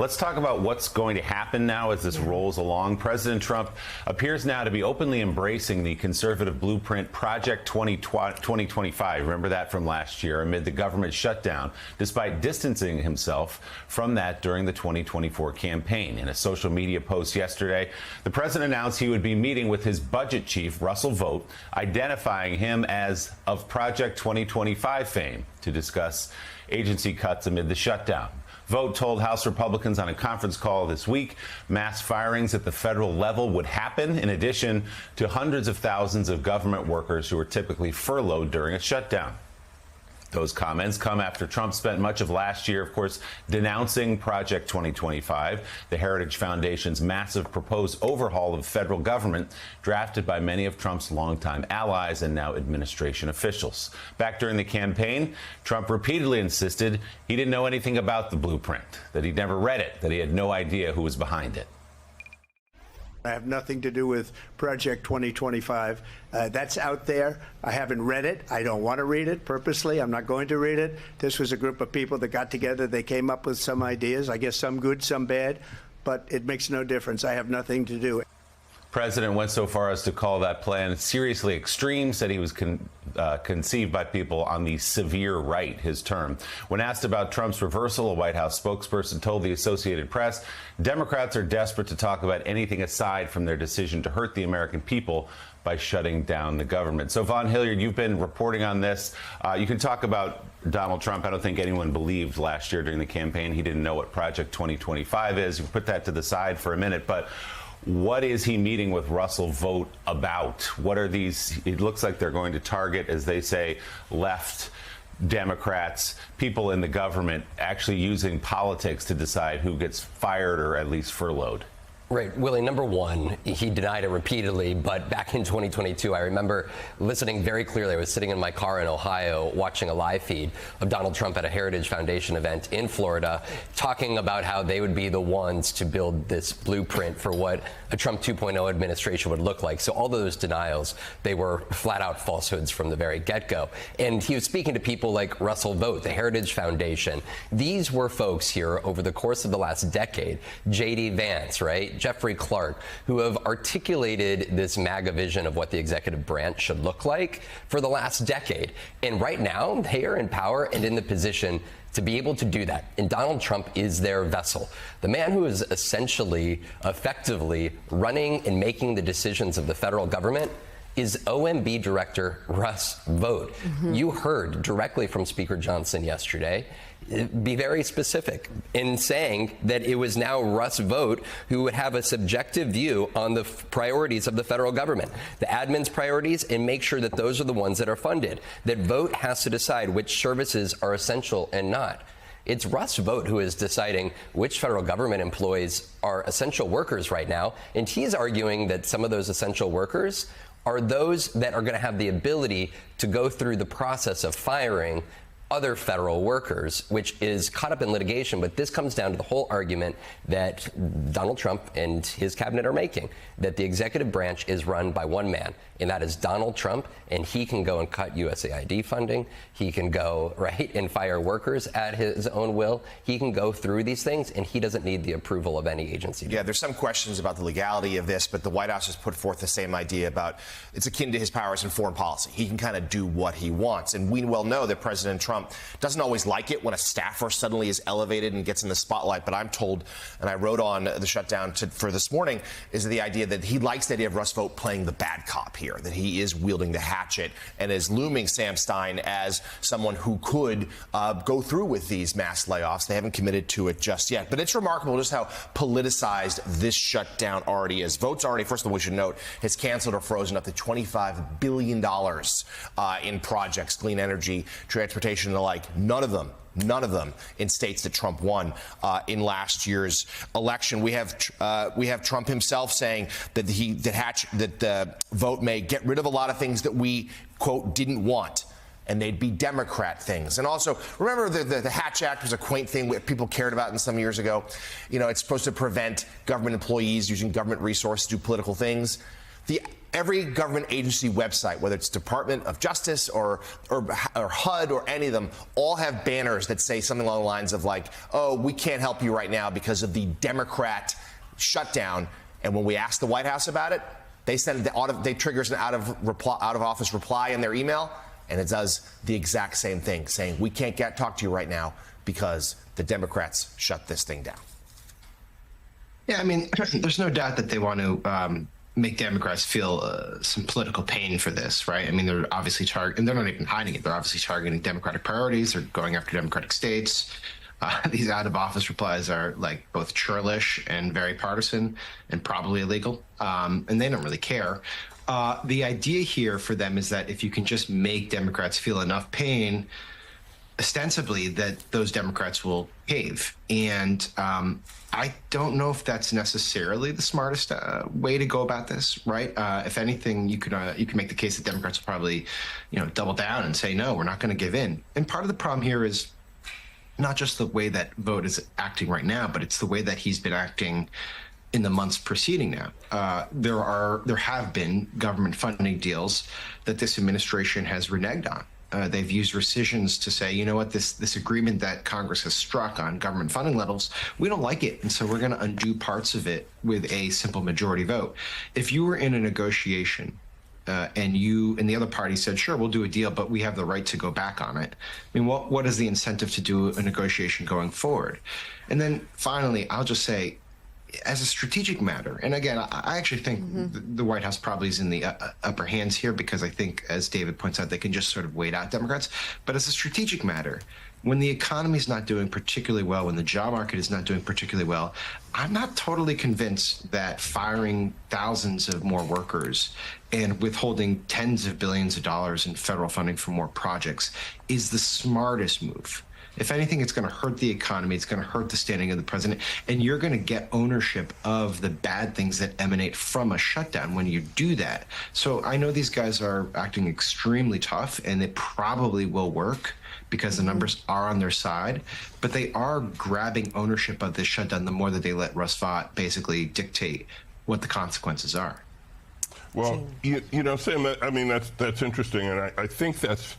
Let's talk about what's going to happen now as this rolls along. President Trump appears now to be openly embracing the conservative blueprint Project 2025. Remember that from last year amid the government shutdown, despite distancing himself from that during the 2024 campaign. In a social media post yesterday, the president announced he would be meeting with his budget chief, Russ Vought, identifying him as of Project 2025 fame to discuss agency cuts amid the shutdown. Vought told House Republicans on a conference call this week mass firings at the federal level would happen, in addition to hundreds of thousands of government workers who are typically furloughed during a shutdown. Those comments come after Trump spent much of last year, of course, denouncing Project 2025, the Heritage Foundation's massive proposed overhaul of federal government, drafted by many of Trump's longtime allies and now administration officials. Back during the campaign, Trump repeatedly insisted he didn't know anything about the blueprint, that he'd never read it, that he had no idea who was behind it. I have nothing to do with Project 2025. That's out there. I haven't read it. I don't want to read it purposely. I'm not going to read it. This was a group of people that got together. They came up with some ideas, I guess some good, some bad, but it makes no difference. I have nothing to do. President went so far as to call that plan seriously extreme, said he was conceived by people on the severe right, his term. When asked about Trump's reversal, a White House spokesperson told the Associated Press, Democrats are desperate to talk about anything aside from their decision to hurt the American people by shutting down the government. So, Von Hilliard, you've been reporting on this. You can talk about Donald Trump. I don't think anyone believed last year during the campaign he didn't know what Project 2025 is. You put that to the side for a minute, but what is he meeting with Russ Vought about? What are these? It looks like they're going to target, as they say, left Democrats, people in the government, actually using politics to decide who gets fired or at least furloughed. Right, Willie, number one, he denied it repeatedly, but back in 2022, I remember listening very clearly. I was sitting in my car in Ohio watching a live feed of Donald Trump at a Heritage Foundation event in Florida, talking about how they would be the ones to build this blueprint for what a Trump 2.0 administration would look like. So all those denials, they were flat out falsehoods from the very get-go. And he was speaking to people like Russ Vought, the Heritage Foundation. These were folks here over the course of the last decade, J.D. Vance, right? Jeffrey Clark, who have articulated this MAGA vision of what the executive branch should look like for the last decade. And right now, they are in power and in the position to be able to do that. And Donald Trump is their vessel. The man who is essentially, effectively running and making the decisions of the federal government is OMB Director Russ Vought. You heard directly from Speaker Johnson yesterday be very specific in saying that it was now Russ Vought who would have a subjective view on the priorities of the federal government, the admin's priorities, and make sure that those are the ones that are funded, that Vought has to decide which services are essential and not. It's Russ Vought who is deciding which federal government employees are essential workers right now, and he's arguing that some of those essential workers are those that are going to have the ability to go through the process of firing other federal workers, which is caught up in litigation. But this comes down to the whole argument that Donald Trump and his cabinet are making, that the executive branch is run by one man, and that is Donald Trump, and he can go and cut USAID funding. He can go, right, and fire workers at his own will. He can go through these things, and he doesn't need the approval of any agency. Yeah, there's some questions about the legality of this, but the White House has put forth the same idea about it's akin to his powers in foreign policy. He can kind of do what he wants. And we well know that President Trump doesn't always like it when a staffer suddenly is elevated and gets in the spotlight. But I'm told, and I wrote on the Shutdown for this morning, is the idea that he likes the idea of Russ Vought playing the bad cop here, that he is wielding the hatchet and is looming Sam Stein as someone who could go through with these mass layoffs. They haven't committed to it just yet. But it's remarkable just how politicized this shutdown already is. Vought's already, first of all, we should note, has canceled or frozen up to $25 billion in projects, clean energy, transportation, and the like. None of them in states that Trump won in last year's election. We have Trump himself saying that Vought may get rid of a lot of things that we, quote, didn't want, and they'd be Democrat things. And also, remember the Hatch Act was a quaint thing that people cared about some years ago. You know, it's supposed to prevent government employees using government resources to do political things. every government agency website, whether it's Department of Justice or HUD or any of them, all have banners that say something along the lines of like, oh, we can't help you right now because of the Democrat shutdown. And when we ask the White House about it, they send they triggers an out of office reply in their email, and it does the exact same thing, saying we can't talk to you right now because the Democrats shut this thing down. Yeah, I mean, there's no doubt that they want to make Democrats feel some political pain for this, right? I mean, they're obviously and they're not even hiding it. They're obviously targeting Democratic priorities. They're going after Democratic states. These out-of-office replies are like both churlish and very partisan and probably illegal, and they don't really care. The idea here for them is that if you can just make Democrats feel enough pain, ostensibly that those Democrats will cave. And I don't know if that's necessarily the smartest way to go about this, right? If anything, you could make the case that Democrats will probably, double down and say, no, we're not going to give in. And part of the problem here is not just the way that Vought is acting right now, but it's the way that he's been acting in the months preceding now. There have been government funding deals that this administration has reneged on. They've used rescissions to say, you know what, this agreement that Congress has struck on government funding levels, we don't like it, and so we're going to undo parts of it with a simple majority vote. If you were in a negotiation and you and the other party said, sure, we'll do a deal, but we have the right to go back on it, I mean, what is the incentive to do a negotiation going forward? And then finally, I'll just say, as a strategic matter, and again, I actually think the White House probably is in the upper hands here because I think, as David points out, they can just sort of wait out Democrats. But as a strategic matter, when the economy is not doing particularly well, when the job market is not doing particularly well, I'm not totally convinced that firing thousands of more workers and withholding tens of billions of dollars in federal funding for more projects is the smartest move. If anything, it's going to hurt the economy. It's going to hurt the standing of the president. And you're going to get ownership of the bad things that emanate from a shutdown when you do that. So I know these guys are acting extremely tough, and it probably will work because the numbers are on their side. But they are grabbing ownership of this shutdown the more that they let Russ Vought basically dictate what the consequences are. Well, Sam, I mean, that's interesting. And I think that's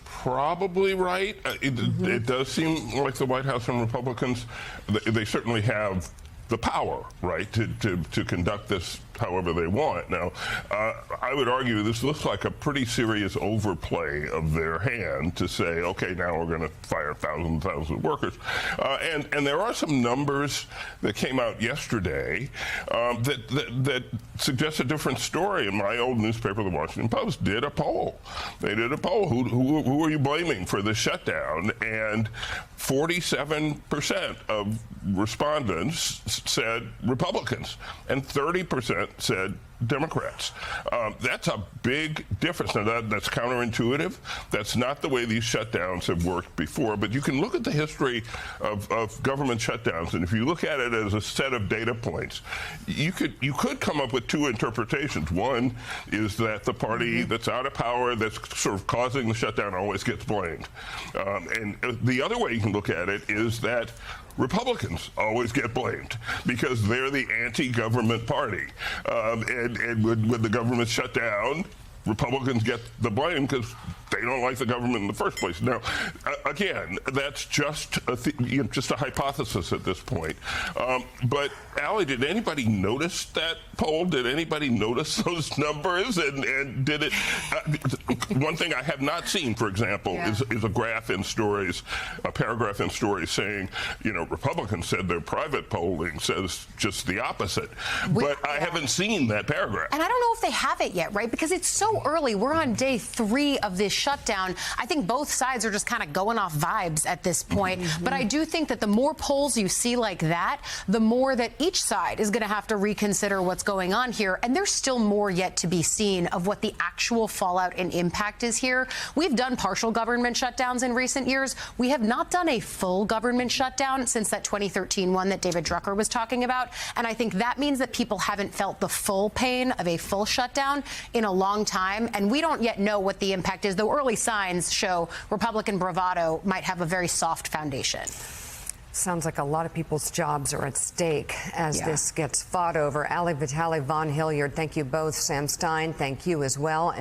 probably right. It does seem like the White House and Republicans, they certainly have the power, right, to conduct this however they want. Now, I would argue this looks like a pretty serious overplay of their hand to say, okay, now we're going to fire thousands of workers. And there are some numbers that came out yesterday that suggest a different story. In my old newspaper, the Washington Post, did a poll. They did a poll. Who are you blaming for the shutdown? And 47% of respondents said Republicans, and 30% said Democrats. That's a big difference. Now, that's counterintuitive. That's not the way these shutdowns have worked before. But you can look at the history of government shutdowns, and if you look at it as a set of data points, you could come up with two interpretations. One is that the party that's out of power, that's sort of causing the shutdown, always gets blamed. And the other way you can look at it is that Republicans always get blamed because they're the anti-government party. And when the government shut down, Republicans get the blame because they don't like the government in the first place. Now, again, that's just a hypothesis at this point. But, Allie, did anybody notice that poll? Did anybody notice those numbers? And did it? One thing I have not seen, for example, is a graph in stories, a paragraph in stories saying, Republicans said their private polling says just the opposite. But I haven't seen that paragraph. And I don't know if they have it yet, right? Because it's so early. We're on day 3 of this shutdown. I think both sides are just kind of going off vibes at this point. But I do think that the more polls you see like that, the more that each side is going to have to reconsider what's going on here. And there's still more yet to be seen of what the actual fallout and impact is here. We've done partial government shutdowns in recent years. We have not done a full government shutdown since that 2013 one that David Drucker was talking about. And I think that means that people haven't felt the full pain of a full shutdown in a long time. And we don't yet know what the impact is, though early signs show Republican bravado might have a very soft foundation. Sounds like a lot of people's jobs are at stake as this gets fought over. Ali Vitale, Von Hilliard, thank you both. Sam Stein, thank you as well.